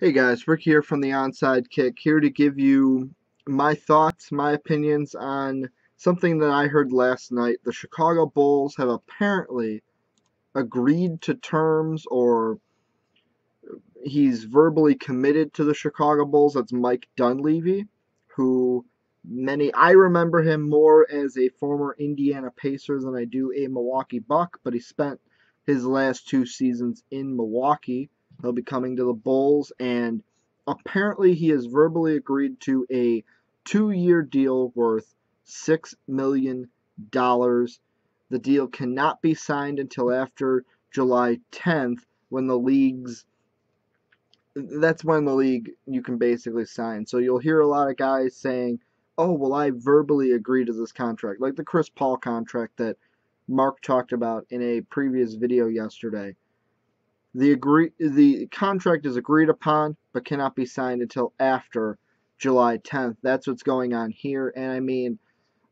Hey guys, Rick here from the Onside Kick, here to give you my thoughts, my opinions on something that I heard last night. The Chicago Bulls have apparently agreed to terms, or he's verbally committed to the Chicago Bulls. That's Mike Dunleavy, who I remember him more as a former Indiana Pacer than I do a Milwaukee Buck, but he spent his last 2 seasons in Milwaukee. He'll be coming to the Bulls, and apparently he has verbally agreed to a 2-year deal worth $6 million. The deal cannot be signed until after July 10th, when that's when the league you can basically sign. So you'll hear a lot of guys saying, "Oh, well, I verbally agree to this contract," like the Chris Paul contract that Mark talked about in a previous video yesterday. The contract is agreed upon, but cannot be signed until after July 10th. That's what's going on here. And I mean,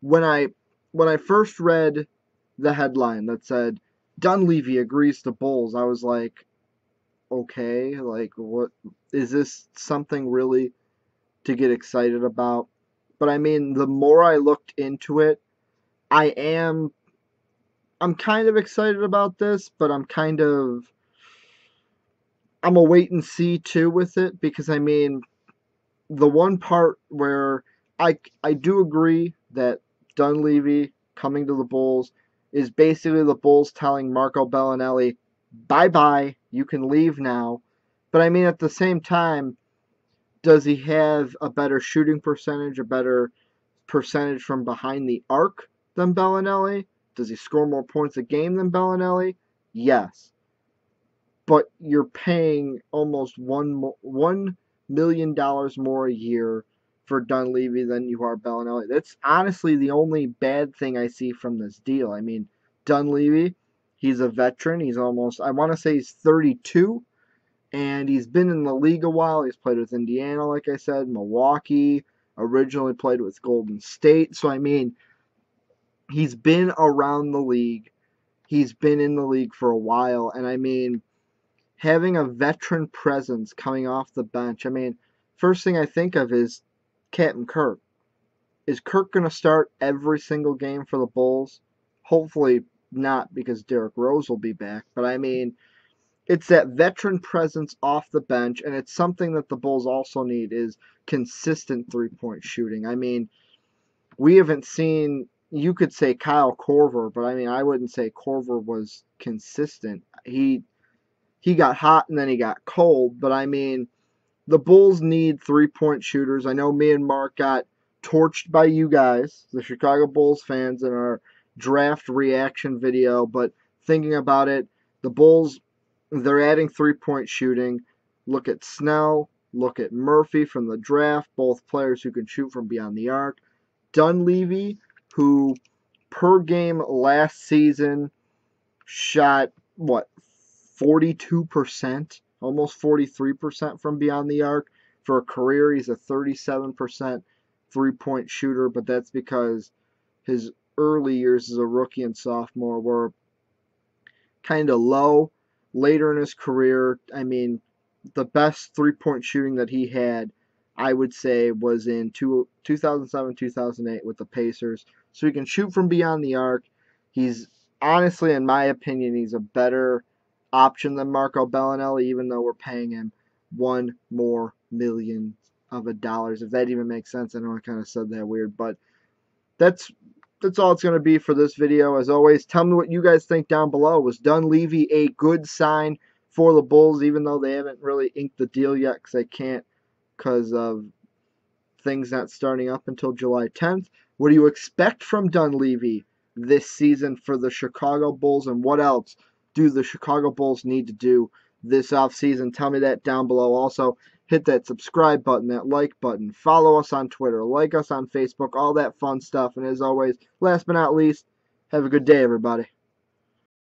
when I first read the headline that said Dunleavy agrees to Bulls, I was like, okay, like, what is this, something really to get excited about? But I mean, the more I looked into it, I am I'm kind of excited about this, but I'm a wait and see too with it, because I mean, the one part where I do agree that Dunleavy coming to the Bulls is basically the Bulls telling Marco Bellinelli, bye bye, you can leave now. But I mean, at the same time, does he have a better shooting percentage, a better percentage from behind the arc than Bellinelli? Does he score more points a game than Bellinelli? Yes. But you're paying almost $1 million more a year for Dunleavy than you are Bellinelli. That's honestly the only bad thing I see from this deal. I mean, Dunleavy, he's a veteran. He's almost, I want to say he's 32, and he's been in the league a while. He's played with Indiana, like I said, Milwaukee, originally played with Golden State. So, I mean, he's been around the league. He's been in the league for a while, and I mean, having a veteran presence coming off the bench. I mean, first thing I think of is Captain Kirk. Is Kirk going to start every single game for the Bulls? Hopefully not, because Derrick Rose will be back. But I mean, it's that veteran presence off the bench, and it's something that the Bulls also need is consistent three-point shooting. I mean, we haven't seen, you could say Kyle Korver, but I mean, I wouldn't say Korver was consistent. He got hot and then he got cold, but I mean, the Bulls need three-point shooters. I know me and Mark got torched by you guys, the Chicago Bulls fans, in our draft reaction video, but thinking about it, the Bulls, they're adding three-point shooting. Look at Snell, look at Murphy from the draft, both players who can shoot from beyond the arc. Dunleavy, who per game last season shot, what, 42%, almost 43% from beyond the arc. For a career, he's a 37% three-point shooter, but that's because his early years as a rookie and sophomore were kind of low. Later in his career, I mean, the best three-point shooting that he had, I would say, was in 2007, 2008 with the Pacers. So he can shoot from beyond the arc. He's, honestly, in my opinion, he's a better option than Marco Bellinelli, even though we're paying him $1 more million. If that even makes sense. I know I kind of said that weird, but that's all it's going to be for this video. As always, tell me what you guys think down below. Was Dunleavy a good sign for the Bulls, even though they haven't really inked the deal yet, because they can't, because of things not starting up until July 10th? What do you expect from Dunleavy this season for the Chicago Bulls, and what else do the Chicago Bulls need to do this offseason? Tell me that down below. Also, hit that subscribe button, that like button. Follow us on Twitter. Like us on Facebook. All that fun stuff. And as always, last but not least, have a good day, everybody.